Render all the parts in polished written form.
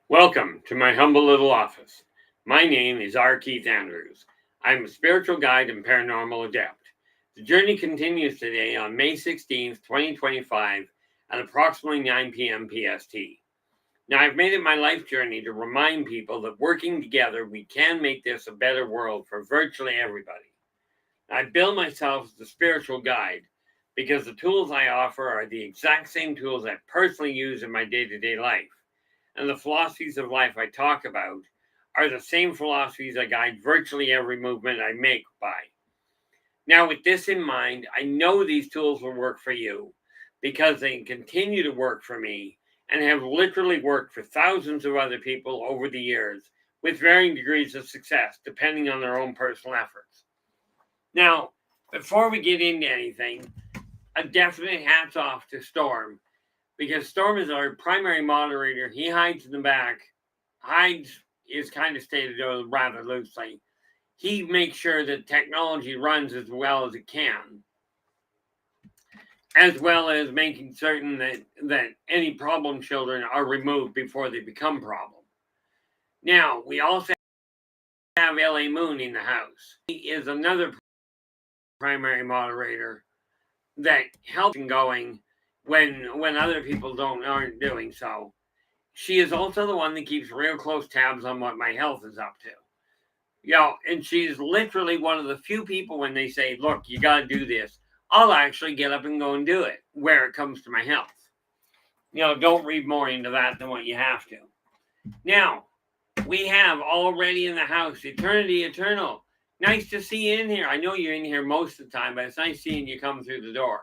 Welcome to my humble little office. My name is R. Keith Andrews. I'm a spiritual guide and paranormal adept. The journey continues today on May 16th, 2025 at approximately 9 p.m. PST. Now, I've made it my life journey to remind people that working together, we can make this a better world for virtually everybody. I bill myself as the spiritual guide because the tools I offer are the exact same tools I personally use in my day-to-day life. And the philosophies of life I talk about are the same philosophies I guide virtually every movement I make by. Now, with this in mind, I know these tools will work for you because they continue to work for me and have literally worked for thousands of other people over the years with varying degrees of success, depending on their own personal efforts. Now, before we get into anything, a definite hats off to Storm, because Storm is our primary moderator. He hides in the back. Hides is kind of stated rather loosely. He makes sure that technology runs as well as it can, as well as making certain that any problem children are removed before they become problem. Now, we also have LA Moon in the house. He is another primary moderator that helps in going when other people aren't doing so. She is also the one that keeps real close tabs on what my health is up to. And she's literally one of the few people when they say, look, you got to do this, I'll actually get up and go and do it where it comes to my health. Don't read more into that than what you have to. Now, we have already in the house, Eternity Eternal. Nice to see you in here. I know you're in here most of the time, but it's nice seeing you come through the door.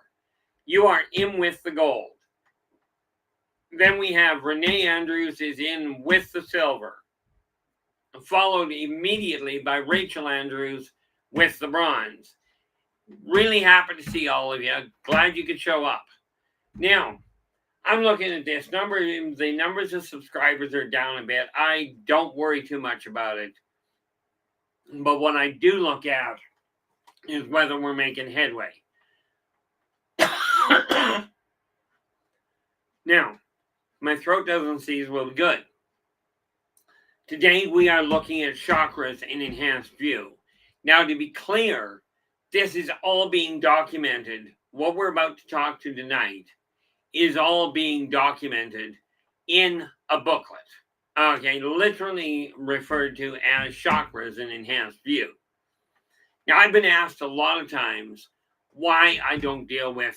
You are in with the gold. Then we have Renee Andrews is in with the silver, followed immediately by Rachel Andrews with the bronze. Really happy to see all of you. Glad you could show up. Now, I'm looking at this number. The numbers of subscribers are down a bit. I don't worry too much about it. But what I do look at is whether we're making headway. Now, my throat doesn't seize well good. Today, we are looking at chakras in enhanced view. Now, to be clear, this is all being documented. What we're about to talk to tonight is all being documented in a booklet. Okay, literally referred to as chakras in enhanced view. Now, I've been asked a lot of times why I don't deal with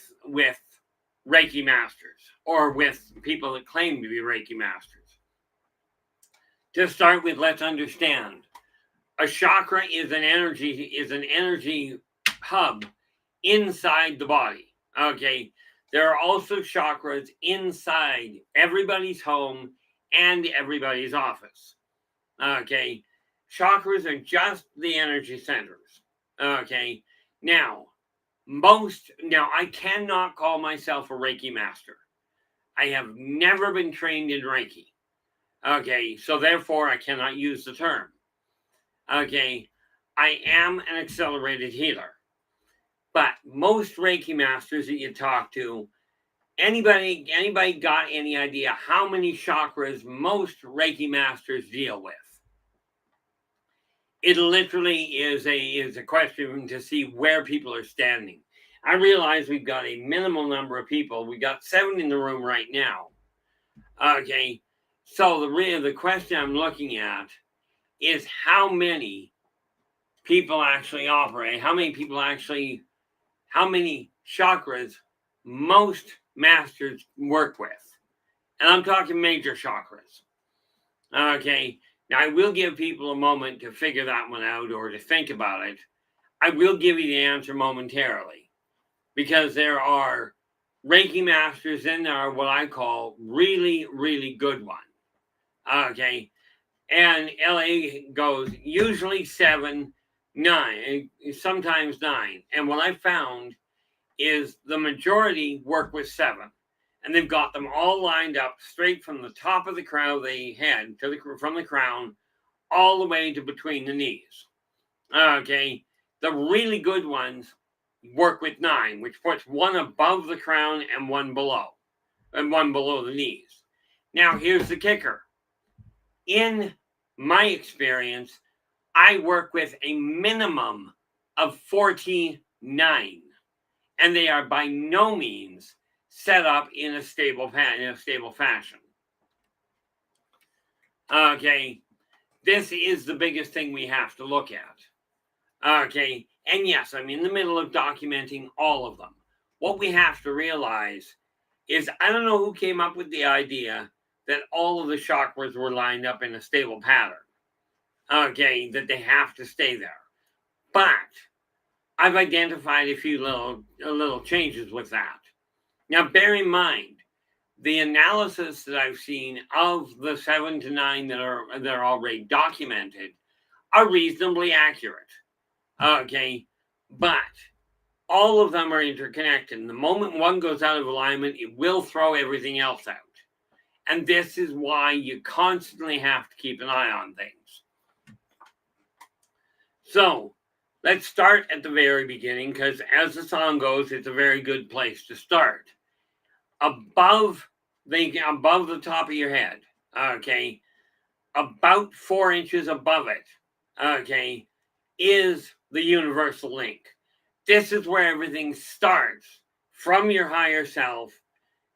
Reiki masters or with people that claim to be Reiki masters. To start with, let's understand. A chakra is an energy hub inside the body. Okay. There are also chakras inside everybody's home and everybody's office. Okay. Chakras are just the energy centers. Okay. Now, I cannot call myself a Reiki master. I have never been trained in Reiki. Okay, so therefore I cannot use the term. Okay, I am an accelerated healer. But most Reiki masters that you talk to, anybody got any idea how many chakras most Reiki masters deal with? It literally is a question to see where people are standing. I realize we've got a minimal number of people. We got 7 in the room right now. Okay. So the question I'm looking at is how many people actually operate, how many chakras most masters work with. And I'm talking major chakras. Okay, now I will give people a moment to figure that one out or to think about it. I will give you the answer momentarily because there are Reiki masters and there are what I call really, really good ones. Okay, and LA goes usually 7, 9, sometimes 9. And what I found is the majority work with 7. And they've got them all lined up straight from the top of the crown they head from the crown all the way to between the knees. Okay, the really good ones work with 9, which puts one above the crown and one below the knees. Now, here's the kicker. in my experience, I work with a minimum of 49, and they are by no means set up in a stable fashion. Okay, this is the biggest thing we have to look at. Okay, and yes, I'm in the middle of documenting all of them. What we have to realize is I don't know who came up with the idea that all of the chakras were lined up in a stable pattern. Okay, that they have to stay there. But I've identified a few little changes with that. Now, bear in mind, the analysis that I've seen of the 7 to 9 that are already documented are reasonably accurate. Okay, but all of them are interconnected. And the moment one goes out of alignment, it will throw everything else out. And this is why you constantly have to keep an eye on things. So let's start at the very beginning, because as the song goes, it's a very good place to start. Above the top of your head, okay, about 4 inches above it, okay, is the universal link. This is where everything starts from your higher self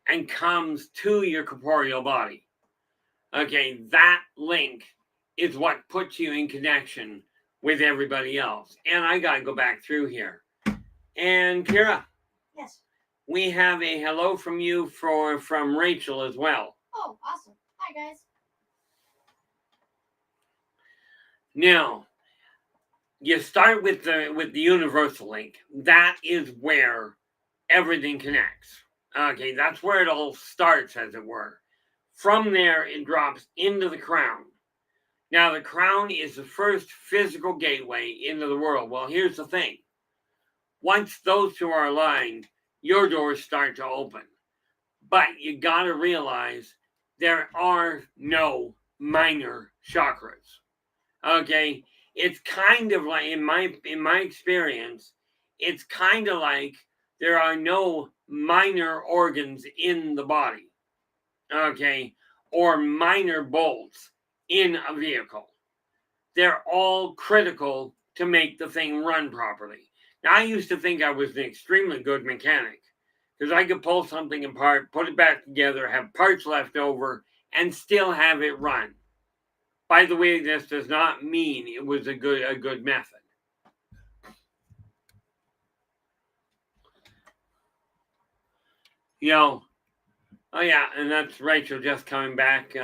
and comes to your corporeal body. Okay, that link is what puts you in connection with everybody else. And I got to go back through here. And Kira. Yes. We have a hello from you from Rachel as well. Oh, awesome. Hi, guys. Now, you start with the universal link. That is where everything connects. Okay, that's where it all starts, as it were. From there, it drops into the crown. Now, the crown is the first physical gateway into the world. Well, here's the thing. Once those two are aligned, your doors start to open. But you got to realize there are no minor chakras. Okay, it's kind of like in my experience, it's kind of like there are no minor organs in the body. Okay, or minor bolts in a vehicle. They're all critical to make the thing run properly. Now, I used to think I was an extremely good mechanic because I could pull something apart, put it back together, have parts left over, and still have it run. By the way, this does not mean it was a good method. You know, oh yeah, and that's Rachel just coming back,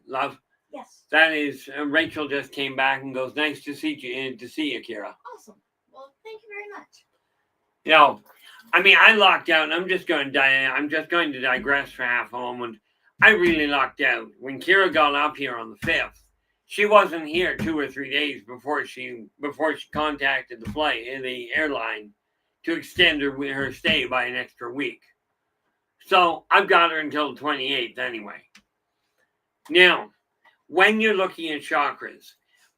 love. Yes. That is Rachel just came back and goes, "Nice to see you, Kira." Awesome. Well, thank you very much. You know, I mean, I locked out, and I'm just going to digress for half a moment. I really locked out when Kira got up here on the 5th. She wasn't here 2 or 3 days before she contacted the airline to extend her stay by an extra week. So I've got her until the 28th anyway. Now, when you're looking at chakras,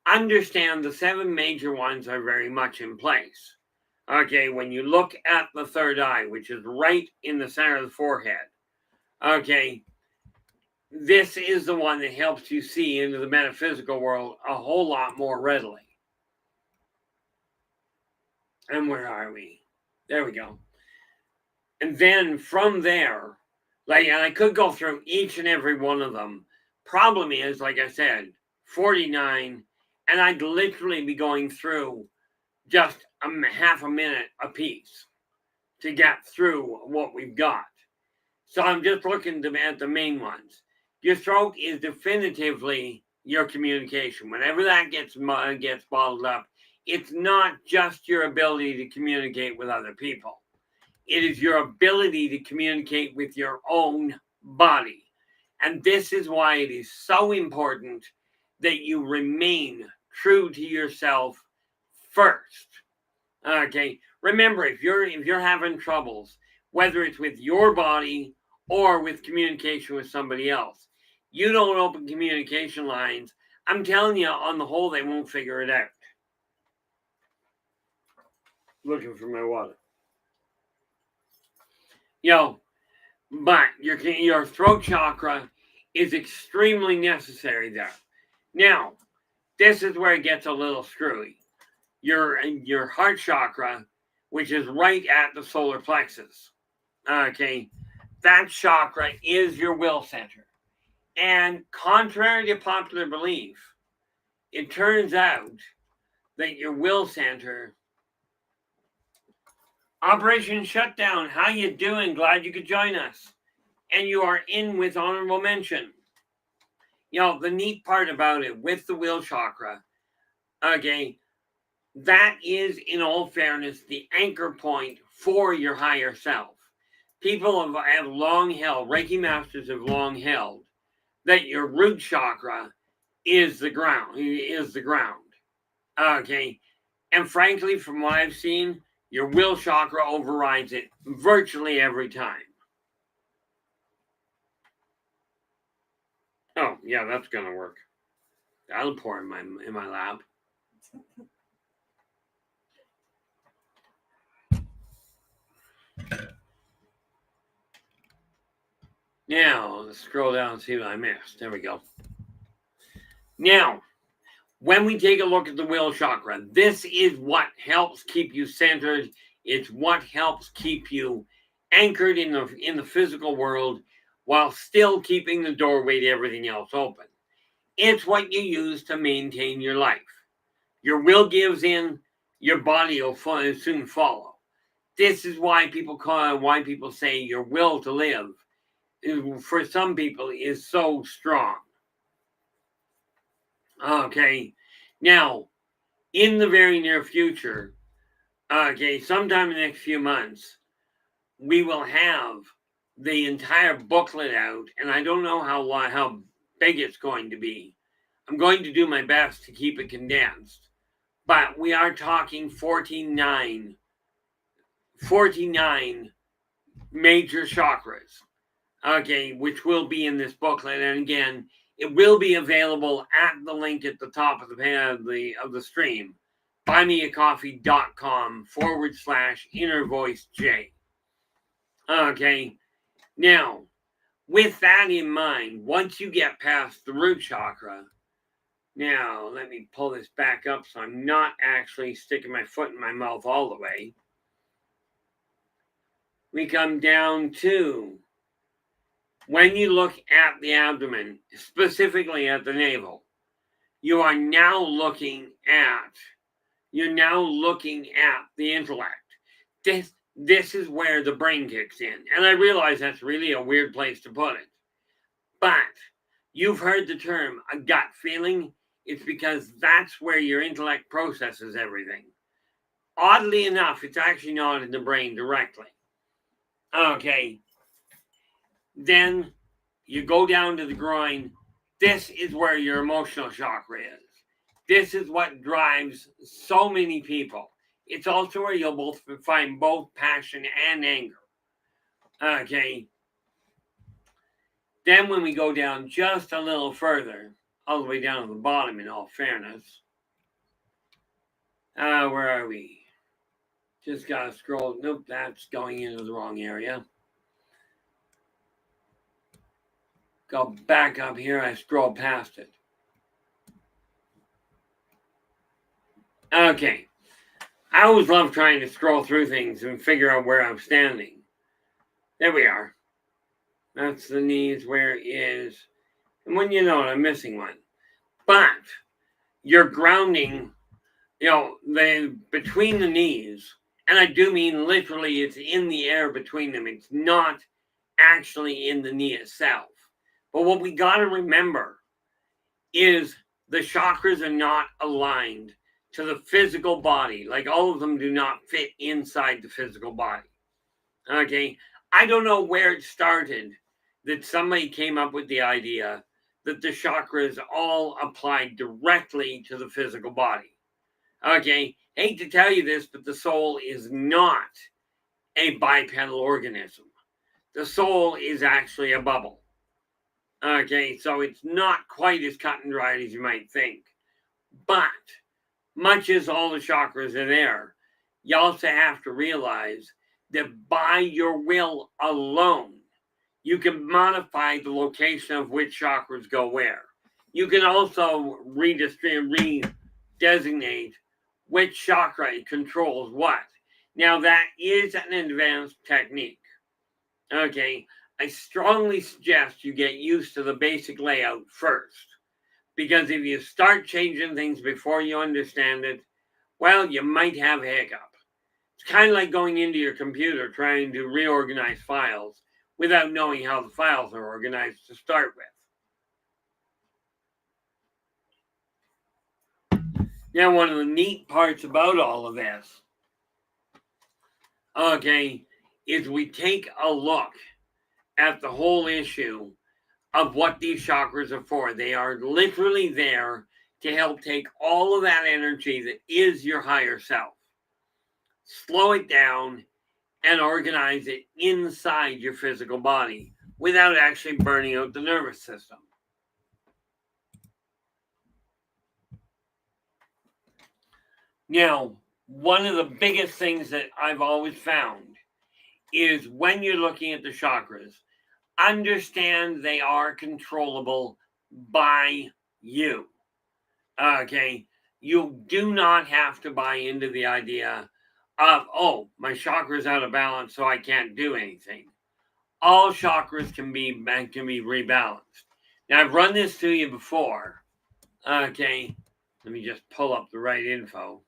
understand the 7 major ones are very much in place. Okay, when you look at the third eye, which is right in the center of the forehead, okay, this is the one that helps you see into the metaphysical world a whole lot more readily. And where are we? There we go. And then from there, and I could go through each and every one of them. Problem is, like I said, 49, and I'd literally be going through just half a minute a piece to get through what we've got. So I'm just looking at the main ones. Your throat is definitively your communication. Whenever that gets bottled up, it's not just your ability to communicate with other people. It is your ability to communicate with your own body. And this is why it is so important that you remain true to yourself first. Okay, remember, if you're having troubles, whether it's with your body or with communication with somebody else, you don't open communication lines, I'm telling you, on the whole, they won't figure it out. Looking for my water. But your throat chakra is extremely necessary there. Now, this is where it gets a little screwy. Your heart chakra, which is right at the solar plexus, okay, that chakra is your will center. And contrary to popular belief, it turns out that your will center, Operation Shutdown, how you doing? Glad you could join us. And you are in with honorable mention. The neat part about it with the will chakra, okay, that is, in all fairness, the anchor point for your higher self. People have long held, Reiki masters have long held, that your root chakra is the ground. Okay. And frankly, from what I've seen, your will chakra overrides it virtually every time. Oh, yeah, that's going to work. That'll pour in my lap. Now, let's scroll down and see what I missed. There we go. Now, when we take a look at the will chakra, this is what helps keep you centered. It's what helps keep you anchored in the physical world while still keeping the doorway to everything else open. It's what you use to maintain your life. Your will gives in, your body will soon follow. This is why people say your will to live, for some people, is so strong. Okay, now, in the very near future, sometime in the next few months, we will have the entire booklet out, and I don't know how big it's going to be. I'm going to do my best to keep it condensed, but we are talking 49 major chakras, okay, which will be in this booklet. And again, it will be available at the link at the top of the stream, buymeacoffee.com/innervoicej. Okay, now, with that in mind, once you get past the root chakra, now let me pull this back up so I'm not actually sticking my foot in my mouth all the way. We come down to, when you look at the abdomen, specifically at the navel, you're now looking at the intellect. This is where the brain kicks in. And I realize that's really a weird place to put it. But you've heard the term a gut feeling. It's because that's where your intellect processes everything. Oddly enough, it's actually not in the brain directly. Okay. Then you go down to the groin. This is where your emotional chakra is. This is what drives so many people. It's also where you'll find both passion and anger. Okay. Then when we go down just a little further, all the way down to the bottom, in all fairness. Where are we? Just gotta scroll. Nope, that's going into the wrong area. Go back up here. I scroll past it. Okay. I always love trying to scroll through things and figure out where I'm standing. There we are. That's the knees. Where is... And when you know it, I'm missing one. But you're grounding, between the knees, and I do mean literally it's in the air between them. It's not actually in the knee itself. But what we got to remember is the chakras are not aligned to the physical body. Like, all of them do not fit inside the physical body. Okay? I don't know where it started that somebody came up with the idea that the chakras all applied directly to the physical body. Okay? Hate to tell you this, but the soul is not a bipedal organism. The soul is actually a bubble. Okay, so it's not quite as cut and dried as you might think. But much as all the chakras are there, you also have to realize that by your will alone, you can modify the location of which chakras go where. You can also redesignate which chakra controls what. Now, that is an advanced technique. Okay, I strongly suggest you get used to the basic layout first. Because if you start changing things before you understand it, well, you might have a hiccup. It's kind of like going into your computer trying to reorganize files without knowing how the files are organized to start with. Now, one of the neat parts about all of this, okay, is we take a look at the whole issue of what these chakras are for. They are literally there to help take all of that energy that is your higher self, slow it down, and organize it inside your physical body without actually burning out the nervous system. Now, one of the biggest things that I've always found is when you're looking at the chakras, understand they are controllable by you. Okay, you do not have to buy into the idea of, oh, my chakra's out of balance, so I can't do anything. All chakras can be rebalanced. Now, I've run this to you before. Okay, let me just pull up the right info.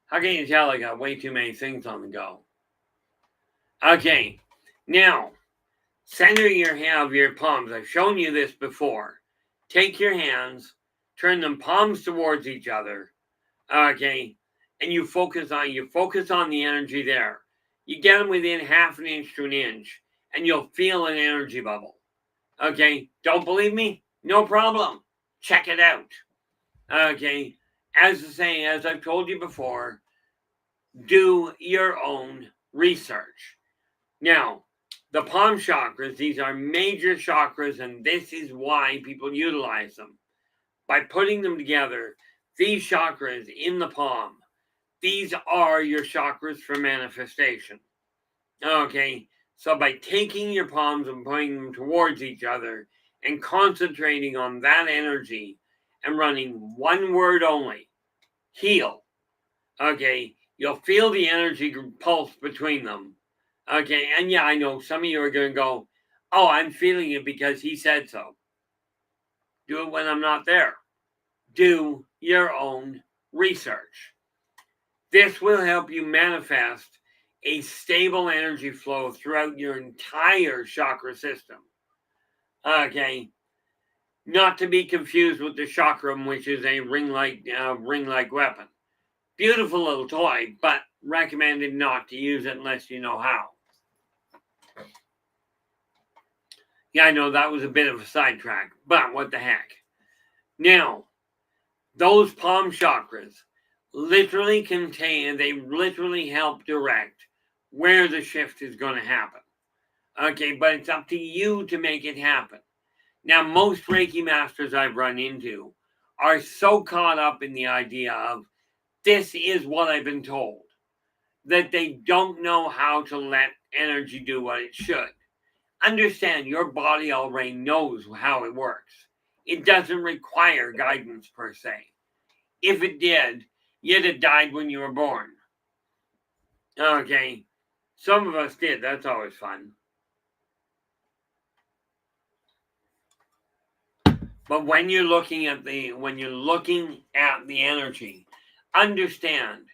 How can you tell I got way too many things on the go? Okay, now, center your palms. I've shown you this before. Take your hands, turn them palms towards each other. Okay, and you focus on the energy there. You get them within half an inch to an inch, and you'll feel an energy bubble. Okay, don't believe me? No problem. Check it out. Okay, as I've told you before, do your own research. Now, the palm chakras, these are major chakras, and this is why people utilize them. By putting them together, these chakras in the palm, these are your chakras for manifestation. Okay, so by taking your palms and putting them towards each other and concentrating on that energy and running one word only, heal. Okay, you'll feel the energy pulse between them. Okay, and yeah, I know some of you are going to go, oh, I'm feeling it because he said so. Do it when I'm not there. Do your own research. This will help you manifest a stable energy flow throughout your entire chakra system. Okay, not to be confused with the chakram, which is a ring-like weapon. Beautiful little toy, but recommended not to use it unless you know how. Yeah, I know that was a bit of a sidetrack, but what the heck. Now, those palm chakras literally help direct where the shift is going to happen. Okay, but it's up to you to make it happen. Now, most Reiki masters I've run into are so caught up in the idea of this is what I've been told that they don't know how to let energy do what it should. Understand, your body already knows how it works. It doesn't require guidance per se. If it did, you'd have died when you were born. Okay, some of us did. That's always fun. But when you're looking at the energy, understand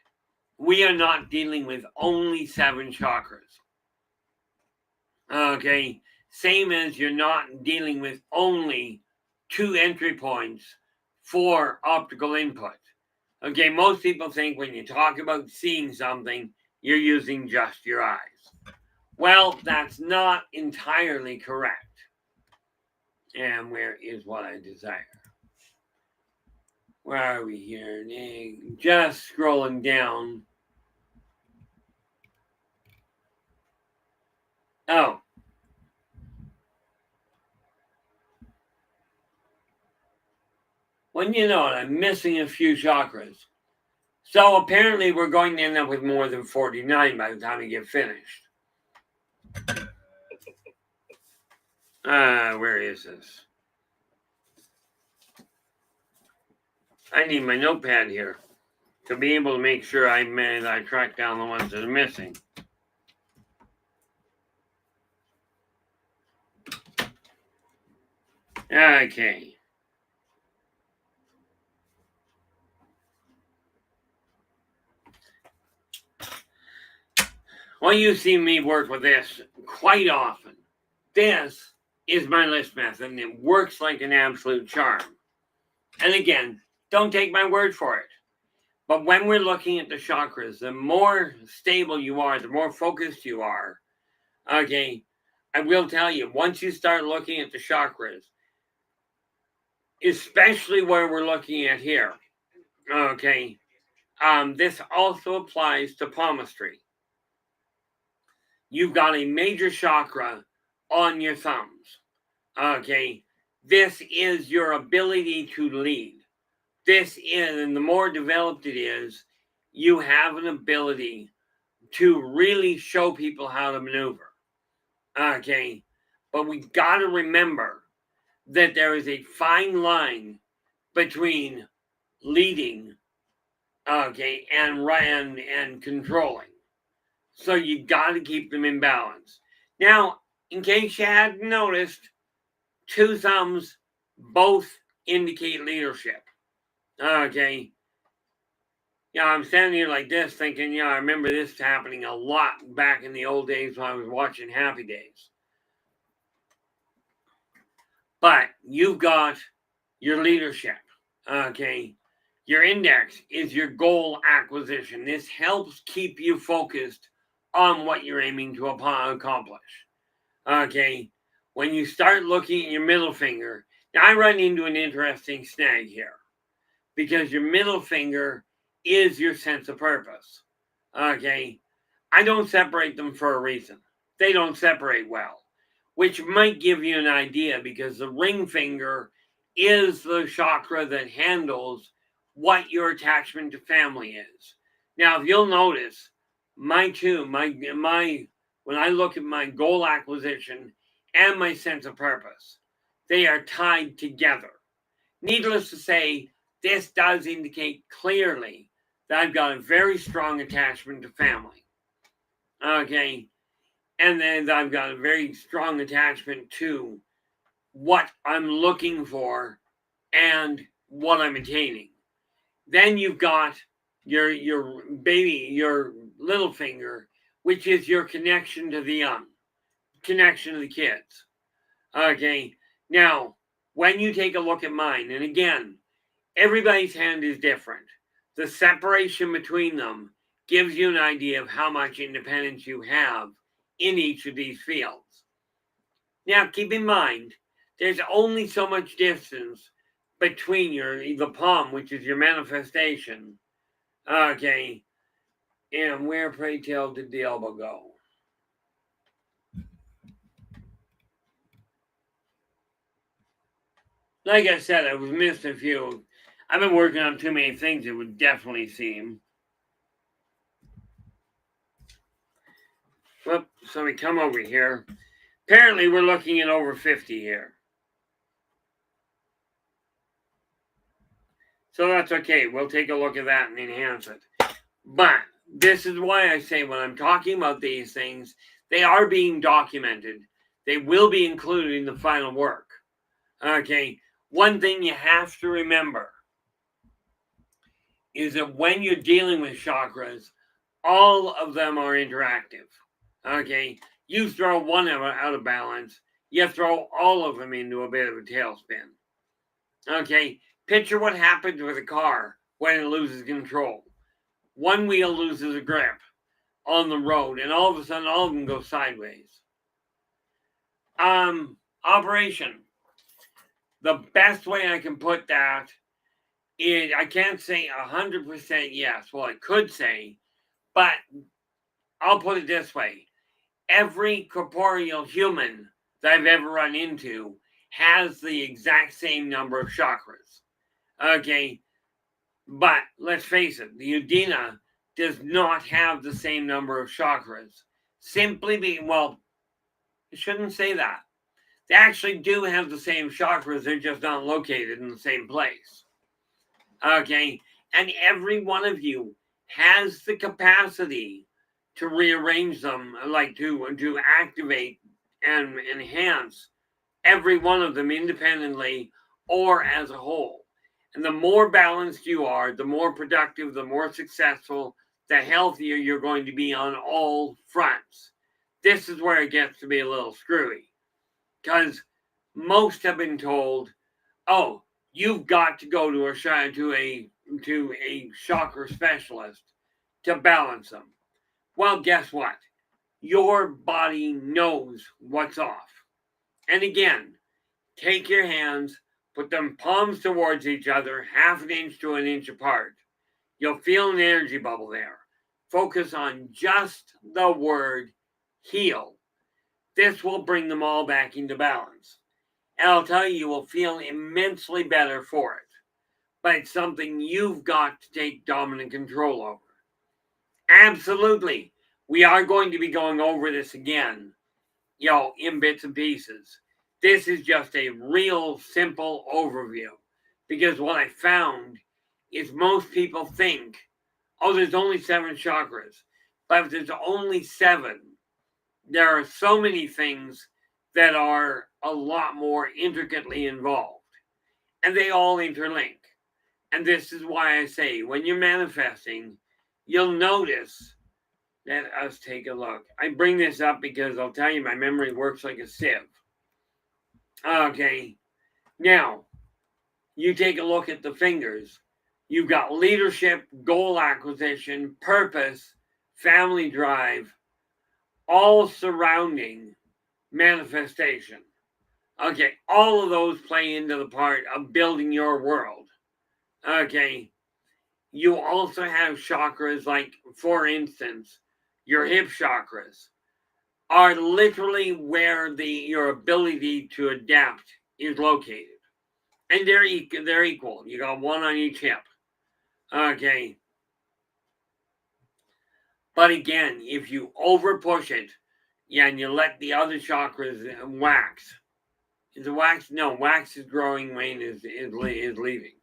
we are not dealing with only 7 chakras. Okay, same as you're not dealing with only 2 entry points for optical input. Okay, most people think when you talk about seeing something, you're using just your eyes. Well, that's not entirely correct. And where is what I desire? Where are we here? Just scrolling down. Oh. Well, you know what? I'm missing a few chakras. So apparently we're going to end up with more than 49 by the time we get finished. Where is this? I need my notepad here to be able to make sure I track down the ones that are missing. Okay. Well, you see me work with this quite often. This is my list method, and it works like an absolute charm. And again, don't take my word for it. But when we're looking at the chakras, the more stable you are, the more focused you are. Okay, I will tell you, once you start looking at the chakras, especially where we're looking at here, okay, this also applies to palmistry. You've got a major chakra on your thumbs. Okay, this is your ability to lead. This is, and the more developed it is, you have an ability to really show people how to maneuver. Okay, but we've got to remember that there is a fine line between leading, okay, and controlling. So you got to keep them in balance. Now, in case you hadn't noticed, two thumbs both indicate leadership. Okay. Yeah, I'm standing here like this thinking, yeah, I remember this happening a lot back in the old days when I was watching Happy Days. But you've got your leadership. Okay. Your index is your goal acquisition. This helps keep you focused on what you're aiming to accomplish. Okay. When you start looking at your middle finger, now I run into an interesting snag here because your middle finger is your sense of purpose. Okay. I don't separate them for a reason. They don't separate well, which might give you an idea because the ring finger is the chakra that handles what your attachment to family is. Now, if you'll notice, my when I look at my goal acquisition and my sense of purpose, they are tied together. Needless to say, this does indicate clearly that I've got a very strong attachment to family. Okay. And then I've got a very strong attachment to what I'm looking for and what I'm attaining. Then you've got your little finger, which is your connection to the young, connection to the kids. Okay. Now, when you take a look at mine, and again, everybody's hand is different. The separation between them gives you an idea of how much independence you have in each of these fields. Now, keep in mind, there's only so much distance between the palm, which is your manifestation, okay, and where, pray tell, did the elbow go? Like I said, I was missed a few. I've been working on too many things, it would definitely seem. Well, so we come over here. Apparently, we're looking at over 50 here. So that's okay. We'll take a look at that and enhance it. But this is why I say when I'm talking about these things, they are being documented. They will be included in the final work. Okay. One thing you have to remember is that when you're dealing with chakras, all of them are interactive. Okay. You throw one out of balance, you throw all of them into a bit of a tailspin. Okay. Picture what happens with a car when it loses control. One wheel loses a grip on the road, and all of a sudden, all of them go sideways. Operation. The best way I can put that is I can't say 100% yes. Well, I could say, but I'll put it this way. Every corporeal human that I've ever run into has the exact same number of chakras. Okay. But let's face it, the Udina does not have the same number of chakras. Simply being, well, I shouldn't say that. They actually do have the same chakras, they're just not located in the same place. Okay, and every one of you has the capacity to rearrange them, like to activate and enhance every one of them independently or as a whole. And the more balanced you are, the more productive, the more successful, the healthier you're going to be on all fronts. This is where it gets to be a little screwy, because most have been told, "Oh, you've got to go to a chakra specialist to balance them." Well, guess what? Your body knows what's off. And again, take your hands, put them palms towards each other, half an inch to an inch apart. You'll feel an energy bubble there. Focus on just the word heal. This will bring them all back into balance. And I'll tell you, you will feel immensely better for it. But it's something you've got to take dominant control over. Absolutely. We are going to be going over this again, in bits and pieces. This is just a real simple overview, because what I found is most people think, oh, there's only 7 chakras. But if there's only 7, there are so many things that are a lot more intricately involved, and they all interlink. And this is why I say, when you're manifesting, you'll notice. Let us take a look. I bring this up because I'll tell you, my memory works like a sieve. Okay, now you take a look at the fingers. You've got leadership, goal acquisition, purpose, family drive, all surrounding manifestation. Okay, all of those play into the part of building your world. Okay, you also have chakras, like, for instance, your hip chakras are literally where your ability to adapt is located. And they're equal. You got one on each hip. Okay. But again, if you over push it, and you let the other chakras wax. Is it wax? No, wax is growing, Wayne is leaving.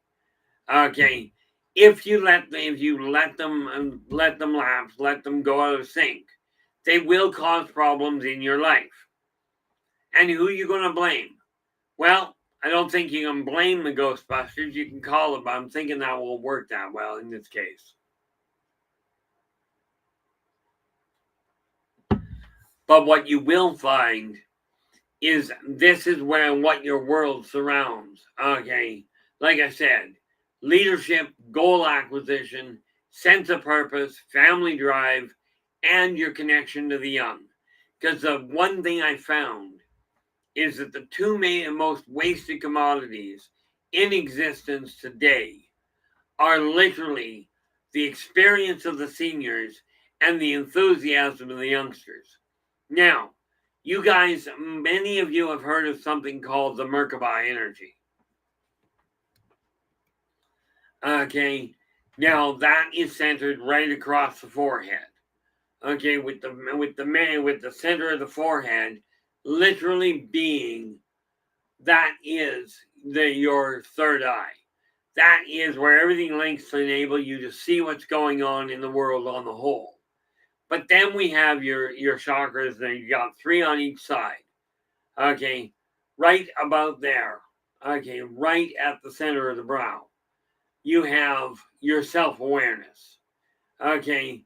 Okay. If you let them lapse, let them go out of sync, they will cause problems in your life. And who are you going to blame? Well, I don't think you can blame the Ghostbusters. You can call them, but I'm thinking that won't work that well in this case. But what you will find is this is what your world surrounds. Okay, like I said, leadership, goal acquisition, sense of purpose, family drive, and your connection to the young. Because the one thing I found is that the two most wasted commodities in existence today are literally the experience of the seniors and the enthusiasm of the youngsters. Now, you guys, many of you have heard of something called the Merkaba energy. Okay, now that is centered right across the forehead. Okay, with the center of the forehead literally being, that is your third eye. That is where everything links to enable you to see what's going on in the world on the whole. But then we have your chakras, and you got 3 on each side. Okay, right about there. Okay, right at the center of the brow. You have your self-awareness. Okay,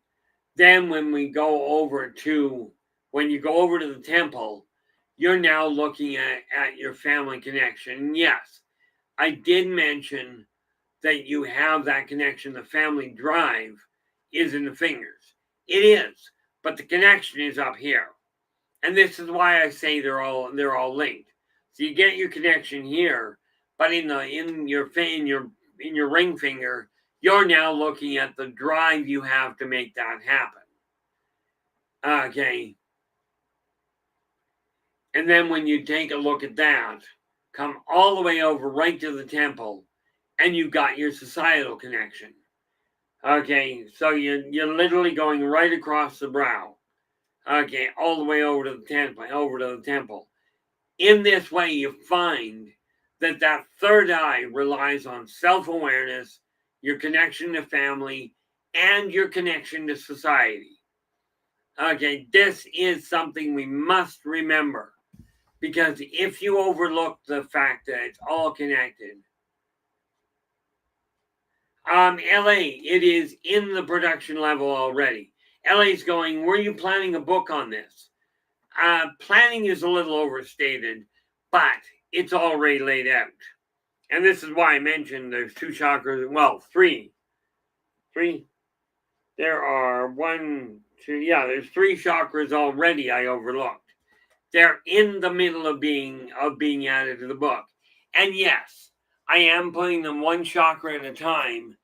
then when you go over to the temple, you're now looking at your family connection. Yes, I did mention that you have that connection. The family drive is in the fingers. It is, but the connection is up here. And this is why I say they're all linked. So you get your connection here, but in your ring finger, you're now looking at the drive you have to make that happen. Okay. And then when you take a look at that, come all the way over right to the temple, and you've got your societal connection. Okay, so you're literally going right across the brow. Okay, all the way over to the temple. In this way, you find that third eye relies on self-awareness your connection to family, and your connection to society. Okay, this is something we must remember, because if you overlook the fact that it's all connected, LA, it is in the production level already. LA's going, were you planning a book on this? Planning is a little overstated, but it's already laid out. And this is why I mentioned there's 2 chakras, well, 3. 3? There are 1, 2, yeah, there's 3 chakras already I overlooked. They're in the middle of being added to the book. And yes, I am putting them 1 chakra at a time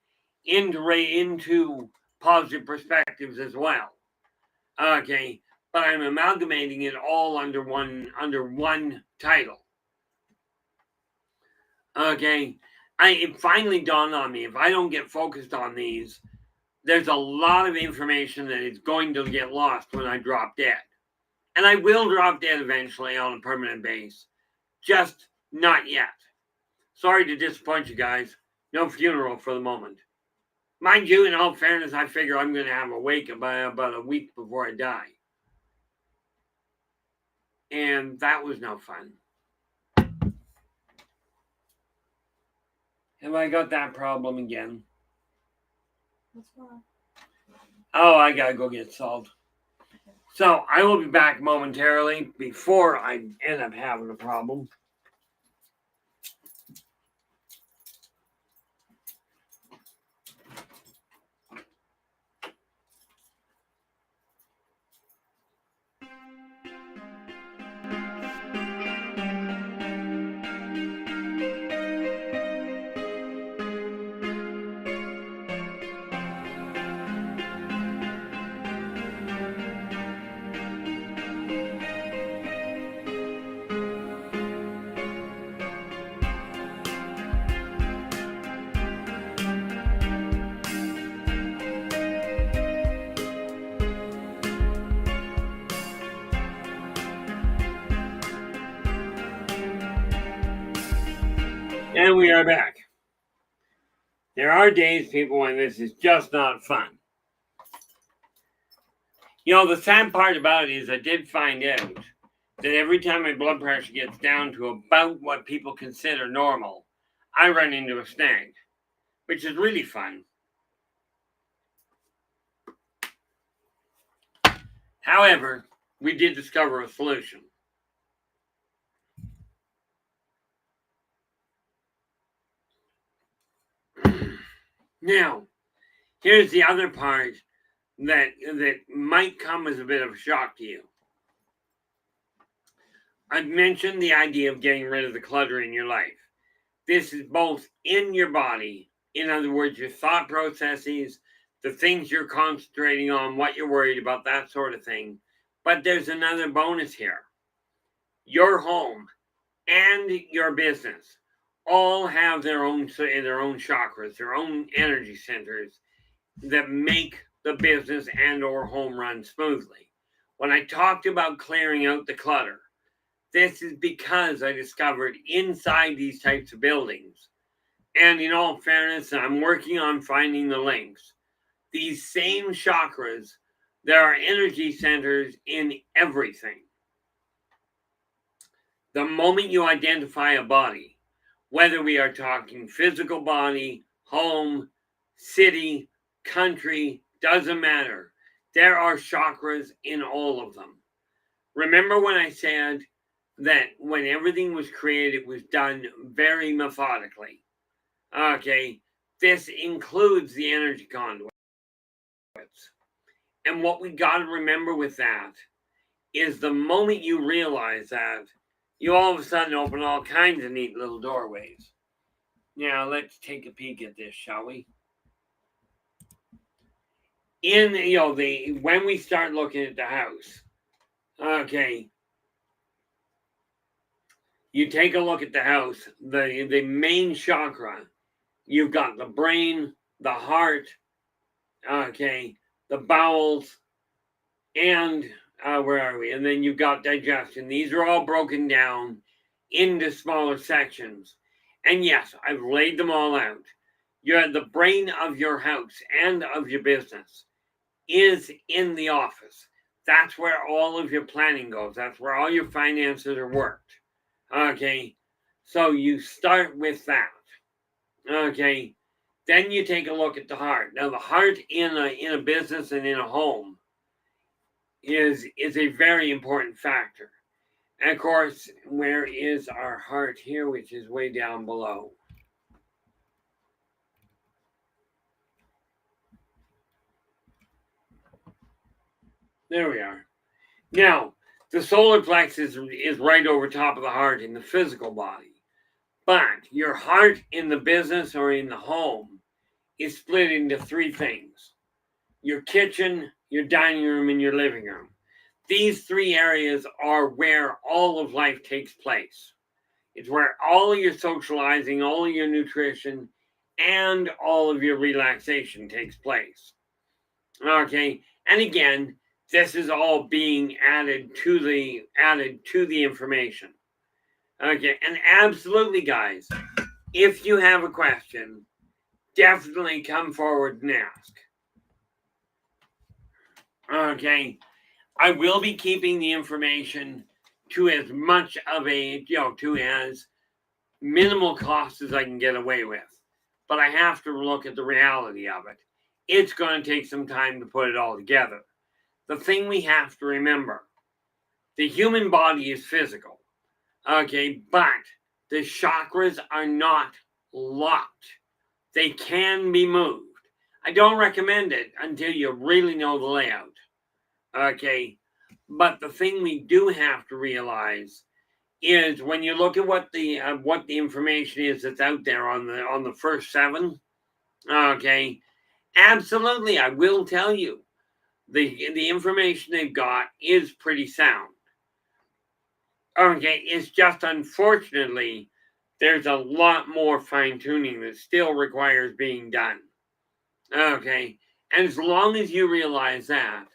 into positive perspectives as well. Okay, but I'm amalgamating it all under one title. Okay, it finally dawned on me, if I don't get focused on these, there's a lot of information that is going to get lost when I drop dead. And I will drop dead eventually on a permanent base. Just not yet. Sorry to disappoint you guys. No funeral for the moment. Mind you, in all fairness, I figure I'm going to have a wake about a week before I die. And that was no fun. Have I got that problem again? What's going on? Oh, I gotta go get solved. So I will be back momentarily before I end up having a problem. And we are back. There are days, people, when this is just not fun. You know, the sad part about it is I did find out that every time my blood pressure gets down to about what people consider normal, I run into a snag, which is really fun. However, we did discover a solution. Now, here's the other part that might come as a bit of a shock to you. I've mentioned the idea of getting rid of the clutter in your life. This is both in your body, in other words, your thought processes, the things you're concentrating on, what you're worried about, that sort of thing. But there's another bonus here. Your home and your business all have their own chakras, their own energy centers that make the business and or home run smoothly. When I talked about clearing out the clutter, this is because I discovered inside these types of buildings, and in all fairness, I'm working on finding the links. These same chakras, there are energy centers in everything. The moment you identify a body, whether we are talking physical body, home, city, country, doesn't matter. There are chakras in all of them. Remember when I said that when everything was created, it was done very methodically. Okay, this includes the energy conduits. And what we got to remember with that is the moment you realize that, you all of a sudden open all kinds of neat little doorways. Now, let's take a peek at this, shall we? When we start looking at the house, okay, you take a look at the house, the main chakra, you've got the brain, the heart, okay, the bowels, and where are we? And then you've got digestion. These are all broken down into smaller sections. And yes, I've laid them all out. the brain of your house and of your business is in the office. That's where all of your planning goes. That's where all your finances are worked. Okay, so you start with that. Okay, then you take a look at the heart. Now, the heart in a business and in a home is a very important factor. And of course, where is our heart here, which is way down below? There we are. Now, the solar plexus is right over top of the heart in the physical body. But your heart in the business or in the home is split into three things: your kitchen, your dining room, and your living room. These three areas are where all of life takes place. It's where all of your socializing, all of your nutrition, and all of your relaxation takes place. Okay, and again, this is all being added to the information. Okay, and absolutely, guys, if you have a question, definitely come forward and ask. Okay, I will be keeping the information to as much of a, to as minimal cost as I can get away with. But I have to look at the reality of it. It's going to take some time to put it all together. The thing we have to remember, the human body is physical, okay, but the chakras are not locked. They can be moved. I don't recommend it until you really know the layout, okay? But the thing we do have to realize is when you look at what the information is that's out there on the first 7, okay, absolutely, I will tell you, the information they've got is pretty sound. Okay, it's just unfortunately there's a lot more fine tuning that still requires being done. Okay, and as long as you realize that,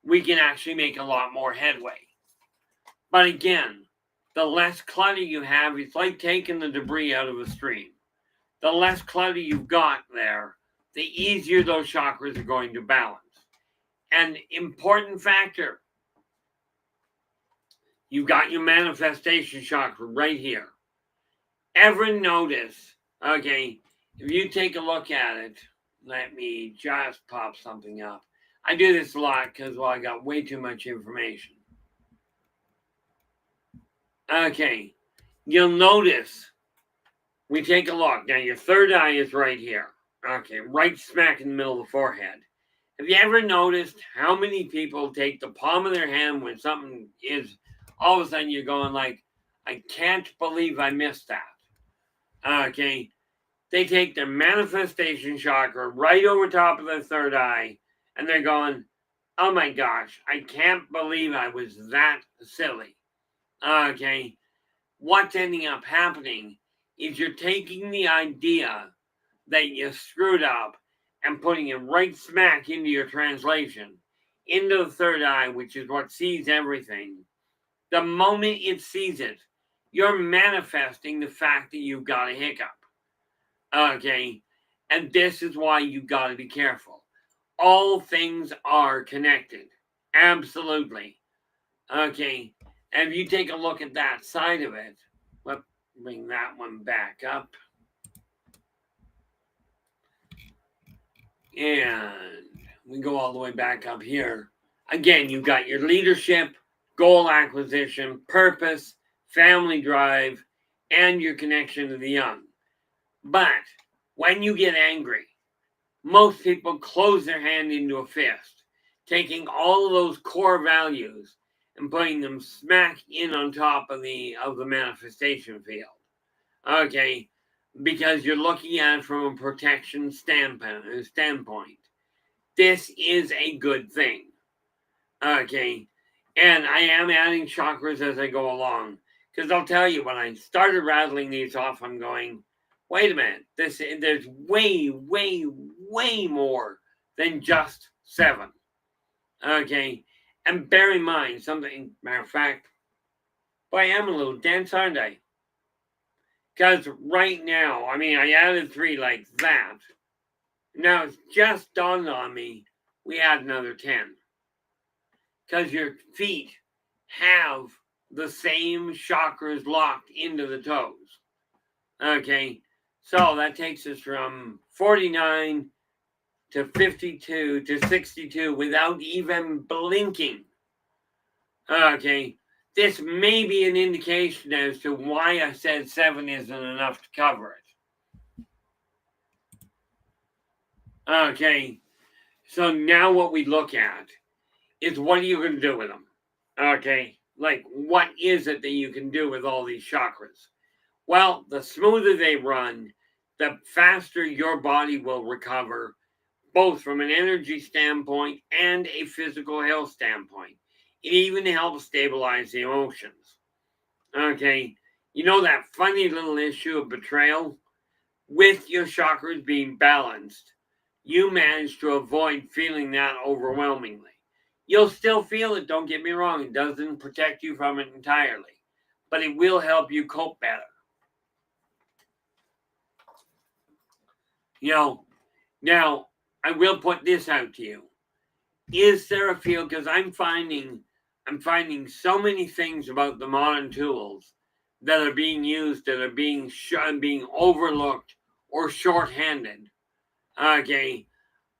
we can actually make a lot more headway. But again, the less clutter you have, it's like taking the debris out of a stream. The less clutter you've got there, the easier those chakras are going to balance. An important factor, you've got your manifestation chakra right here. Ever notice, okay, if you take a look at it, let me just pop something up. I do this a lot because, well, I got way too much information. Okay, you'll notice, we take a look. Now, your third eye is right here. Okay, right smack in the middle of the forehead. Have you ever noticed how many people take the palm of their hand when something is, all of a sudden you're going like, I can't believe I missed that. Okay, they take their manifestation chakra right over top of their third eye, and they're going, oh my gosh, I can't believe I was that silly. Okay, what's ending up happening is you're taking the idea that you screwed up and putting it right smack into your translation, into the third eye, which is what sees everything. The moment it sees it, you're manifesting the fact that you've got a hiccup. Okay, and this is why you've got to be careful. All things are connected. Absolutely. Okay, and if you take a look at that side of it, let's bring that one back up. And we go all the way back up here. Again, you've got your leadership, goal acquisition, purpose, family drive, and your connection to the young. But when you get angry, most people close their hand into a fist, taking all of those core values and putting them smack in on top of the manifestation field. Okay, because you're looking at it from a protection standpoint. This is a good thing. Okay, and I am adding chakras as I go along, because I'll tell you, when I started rattling these off, I'm going, wait a minute, there's way, way, way more than just 7. Okay, and bear in mind something, matter of fact, boy, I am a little dense, aren't I? Because right now, I mean, I added 3 like that. Now it's just dawned on me, we add another 10. Because your feet have the same chakras locked into the toes. Okay, so that takes us from 49 to 52 to 62 without even blinking. Okay, this may be an indication as to why I said 7 isn't enough to cover it. Okay, so now what we look at is what are you going to do with them? Okay, like what is it that you can do with all these chakras? Well, the smoother they run, the faster your body will recover, both from an energy standpoint and a physical health standpoint. It even helps stabilize the emotions. Okay, you know that funny little issue of betrayal? With your chakras being balanced, you manage to avoid feeling that overwhelmingly. You'll still feel it, don't get me wrong, it doesn't protect you from it entirely, but it will help you cope better. You know, now I will put this out to you. Is there a field, because I'm finding so many things about the modern tools that are being used that are being overlooked or shorthanded. Okay,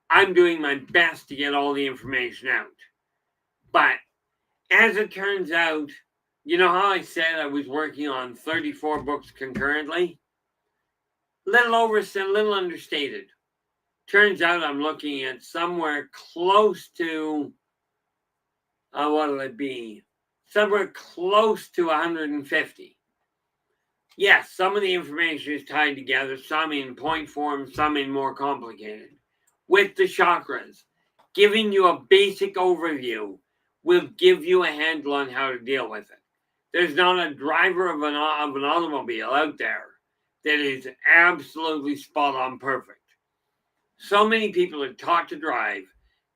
I'm doing my best to get all the information out. But as it turns out, you know how I said I was working on 34 books concurrently? A little understated. Turns out I'm looking at somewhere close to, what'll it be? Somewhere close to 150. Yes, some of the information is tied together, some in point form, some in more complicated. With the chakras, giving you a basic overview will give you a handle on how to deal with it. There's not a driver of an automobile out there that is absolutely spot on perfect. So many people are taught to drive.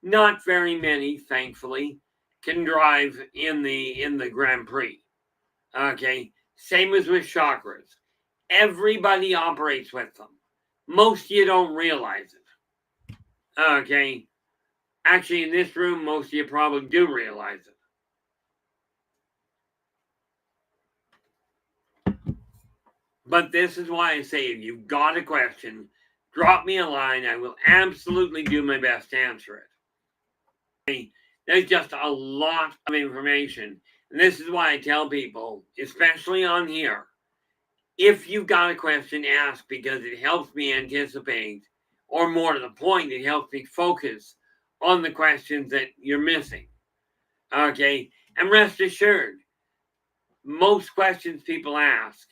Not very many, thankfully, can drive in the Grand Prix. Okay, same as with chakras. Everybody operates with them. Most of you don't realize it. Okay, actually, in this room, most of you probably do realize it. But this is why I say if you've got a question, drop me a line. I will absolutely do my best to answer it. Okay, there's just a lot of information. And this is why I tell people, especially on here, if you've got a question, ask, because it helps me anticipate, or more to the point, it helps me focus on the questions that you're missing. Okay, and rest assured, most questions people ask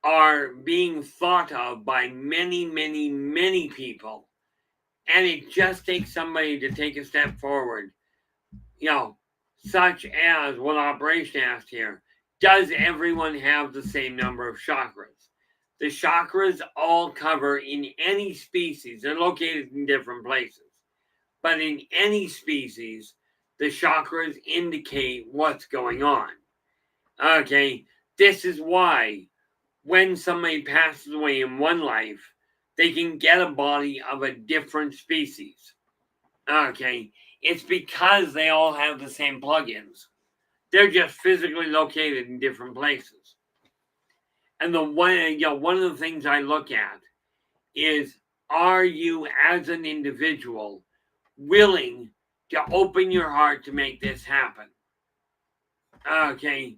are being thought of by many, many, many people, and it just takes somebody to take a step forward. You know, such as what Operation asked here. Does everyone have the same number of chakras? The chakras all cover in any species. They're located in different places. But in any species, the chakras indicate what's going on. Okay, this is why when somebody passes away in one life, they can get a body of a different species. Okay, it's because they all have the same plugins. They're just physically located in different places. And one of the things I look at is, are you as an individual willing to open your heart to make this happen? Okay,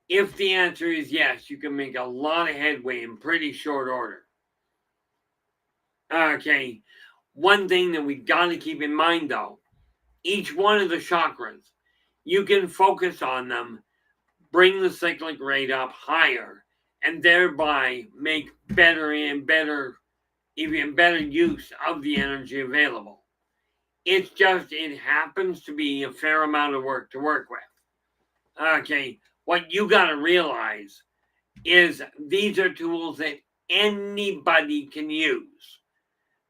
if the answer is yes, you can make a lot of headway in pretty short order. Okay, one thing that we got to keep in mind though, each one of the chakras, you can focus on them, bring the cyclic rate up higher, and thereby make even better use of the energy available. It happens to be a fair amount of work to work with. Okay, what you got to realize is these are tools that anybody can use.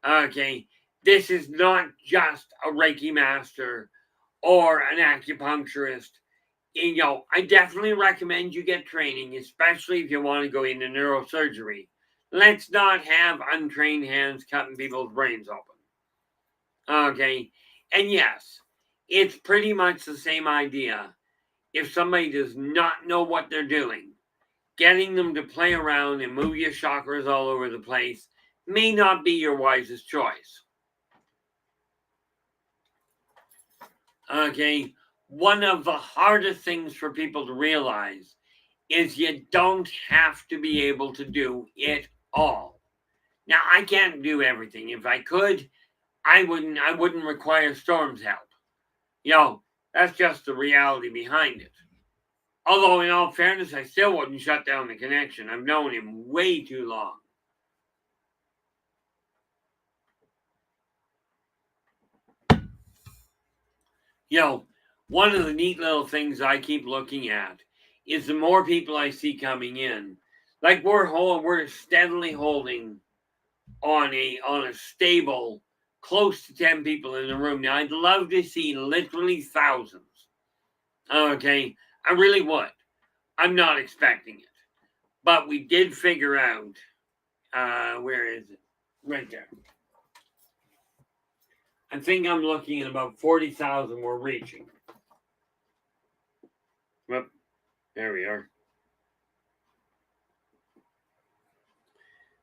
Okay, this is not just a Reiki master or an acupuncturist. I definitely recommend you get training, especially if you want to go into neurosurgery. Let's not have untrained hands cutting people's brains open. Okay? And yes, it's pretty much the same idea. If somebody does not know what they're doing, getting them to play around and move your chakras all over the place may not be your wisest choice. Okay? One of the hardest things for people to realize is you don't have to be able to do it all. Now, I can't do everything. If I could, I wouldn't require Storm's help. That's just the reality behind it. Although, in all fairness, I still wouldn't shut down the connection. I've known him way too long. One of the neat little things I keep looking at is the more people I see coming in, like we're steadily holding on a stable close to 10 people in the room. Now, I'd love to see literally thousands. Okay, I really would. I'm not expecting it. But we did figure out, where is it? Right there. I think I'm looking at about 40,000 we're reaching. Well, there we are.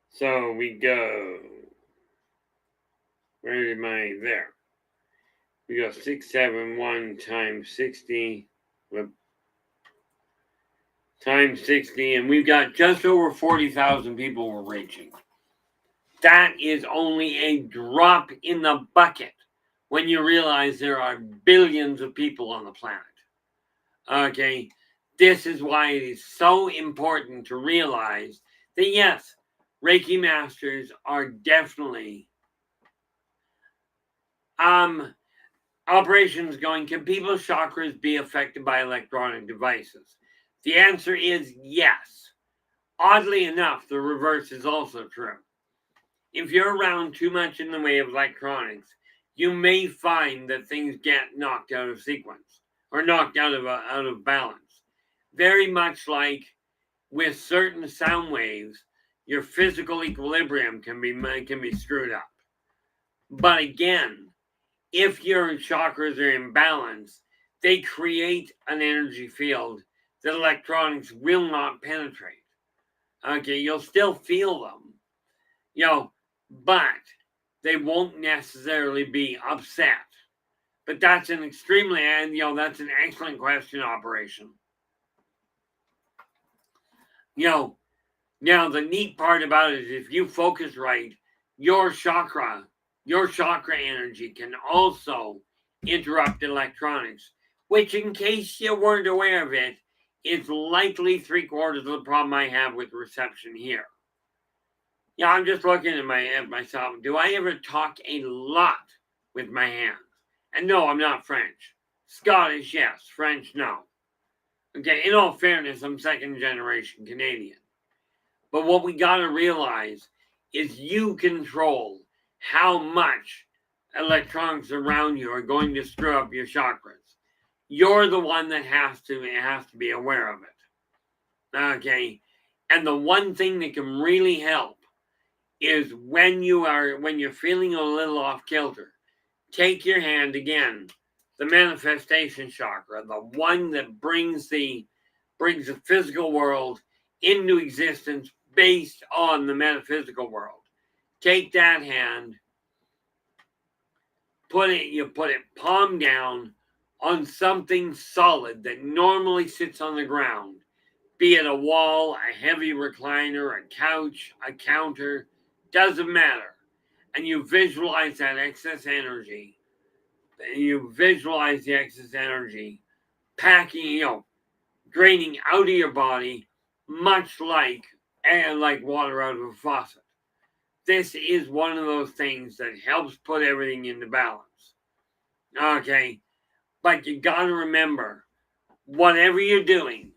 So we go. Where am I? There. We go 671 times 60. Times 60. And we've got just over 40,000 people we're reaching. That is only a drop in the bucket when you realize there are billions of people on the planet. Okay, this is why it is so important to realize that yes, Reiki masters are definitely operations going, can people's chakras be affected by electronic devices? The answer is yes. Oddly enough, the reverse is also true. If you're around too much in the way of electronics, you may find that things get knocked out of sequence or knocked out of balance. Very much like with certain sound waves, your physical equilibrium can be screwed up. But again, if your chakras are in balance, they create an energy field that electronics will not penetrate. Okay, you'll still feel them, but they won't necessarily be upset. But that's an that's an excellent question, Operation. Now the neat part about it is if you focus right, your chakra energy can also interrupt electronics, which, in case you weren't aware of it, is likely 3/4 of the problem I have with reception here. I'm just looking at myself. Do I ever talk a lot with my hands? And no, I'm not French. Scottish, yes. French, no. Okay, in all fairness, I'm second generation Canadian. But what we got to realize is you control how much electronics around you are going to screw up your chakras. You're the one that has to be aware of it. Okay? And the one thing that can really help is when you're feeling a little off kilter, take your hand again, the manifestation chakra, the one that brings the physical world into existence based on the metaphysical world. Take that hand, put it palm down on something solid that normally sits on the ground, be it a wall, a heavy recliner, a couch, a counter, doesn't matter. And you visualize that excess energy. And you visualize the excess energy packing, draining out of your body, much like water out of a faucet. This is one of those things that helps put everything into balance. Okay, but you got to remember, whatever you're doing,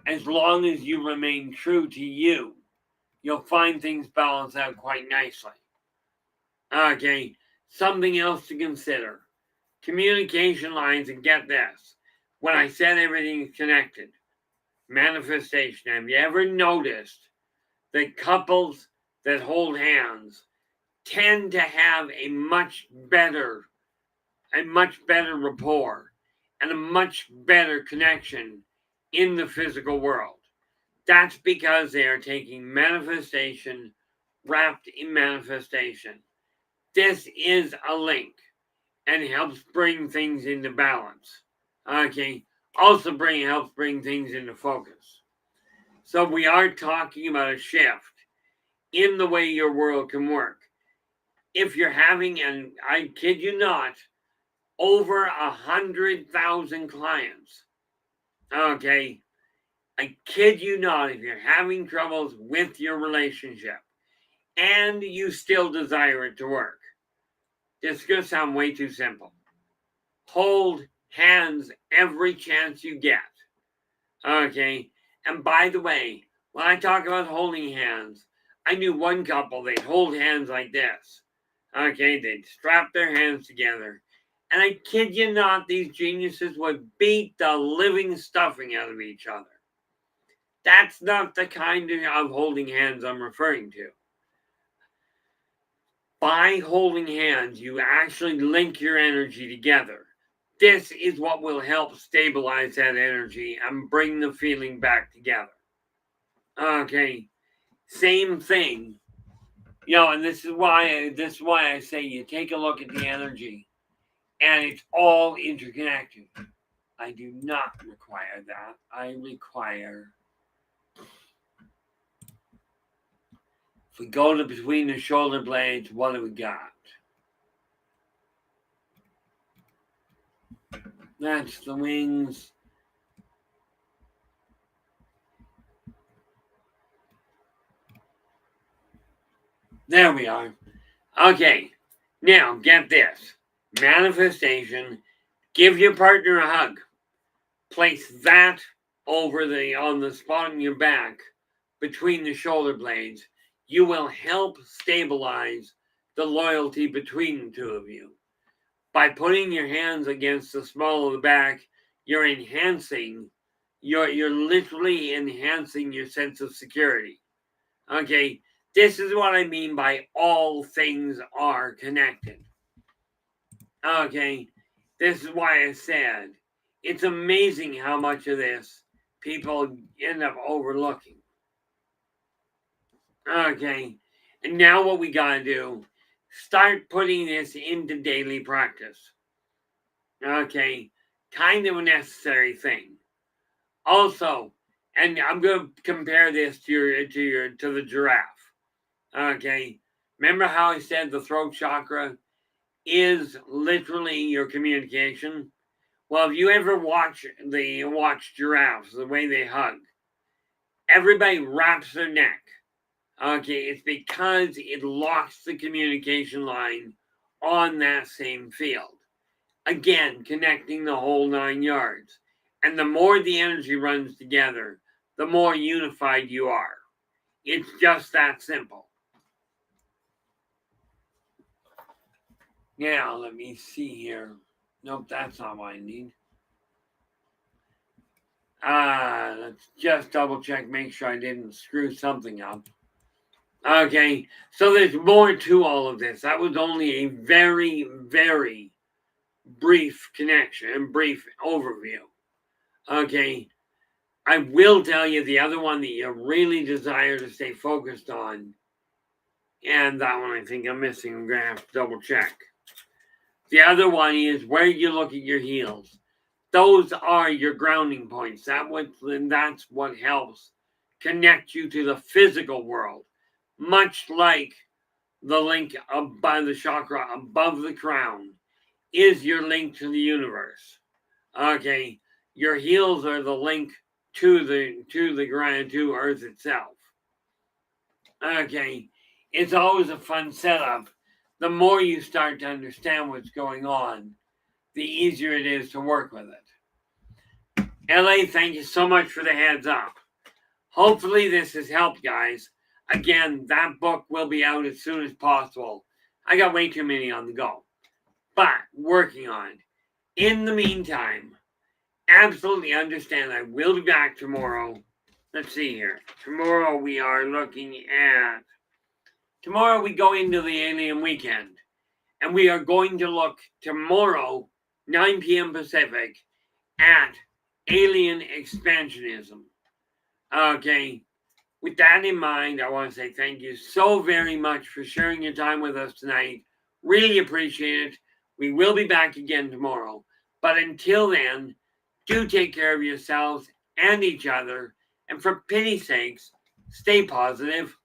as long as you remain true to you, you'll find things balance out quite nicely. Okay, something else to consider. Communication lines, and get this. when I said everything is connected, manifestation, have you ever noticed that couples that hold hands tend to have a much better rapport and a much better connection in the physical world? That's because they are taking manifestation wrapped in manifestation. This is a link and helps bring things into balance. Okay. Also helps bring things into focus. So we are talking about a shift in the way your world can work. If you're having, and I kid you not, over 100,000 clients. Okay. I kid you not, if you're having troubles with your relationship and you still desire it to work, this is going to sound way too simple. Hold hands every chance you get. Okay. And by the way, when I talk about holding hands, I knew one couple, they'd hold hands like this. Okay. They'd strap their hands together. And I kid you not, these geniuses would beat the living stuffing out of each other. That's not the kind of holding hands I'm referring to. By holding hands, you actually link your energy together. This is what will help stabilize that energy and bring the feeling back together. Okay, same thing. And this is why I say you take a look at the energy, and it's all interconnected. I do not require that. I require. If we go to between the shoulder blades, what do we got? That's the wings. There we are. Okay, now get this. Manifestation. Give your partner a hug. Place that on the spot in your back between the shoulder blades. You will help stabilize the loyalty between the two of you. By putting your hands against the small of the back, you're literally enhancing your sense of security. Okay, this is what I mean by all things are connected. Okay, this is why I said it's amazing how much of this people end up overlooking. Okay, and now what we gotta do, start putting this into daily practice. Okay, kind of a necessary thing. Also, and I'm going to compare this to the giraffe. Okay, remember how I said the throat chakra is literally your communication? Well, if you ever watch giraffes, the way they hug, everybody wraps their neck. Okay, it's because it locks the communication line on that same field. Again, connecting the whole 9 yards. And the more the energy runs together, the more unified you are. It's just that simple. Now, let me see here. Nope, that's not what I need. Let's just double check, make sure I didn't screw something up. Okay, so there's more to all of this. That was only a very, very brief connection and brief overview. Okay, I will tell you the other one that you really desire to stay focused on, and that one I think I'm missing. I'm going to have to double check. The other one is where you look at your heels. Those are your grounding points. That's what helps connect you to the physical world. Much like the link by the chakra above the crown is your link to the universe. Okay, your heels are the link to the ground, to Earth itself. Okay, it's always a fun setup. The more you start to understand what's going on, the easier it is to work with it. LA, thank you so much for the heads up. Hopefully this has helped, guys. Again, that book will be out as soon as possible. I got way too many on the go, but working on it. In the meantime, absolutely understand. I will be back tomorrow. Let's see here. Tomorrow we are looking at. Tomorrow we go into the alien weekend. And we are going to look tomorrow, 9 p.m. Pacific, at alien expansionism. Okay. With that in mind, I want to say thank you so very much for sharing your time with us tonight. Really appreciate it. We will be back again tomorrow. But until then, do take care of yourselves and each other. And for pity's sakes, stay positive.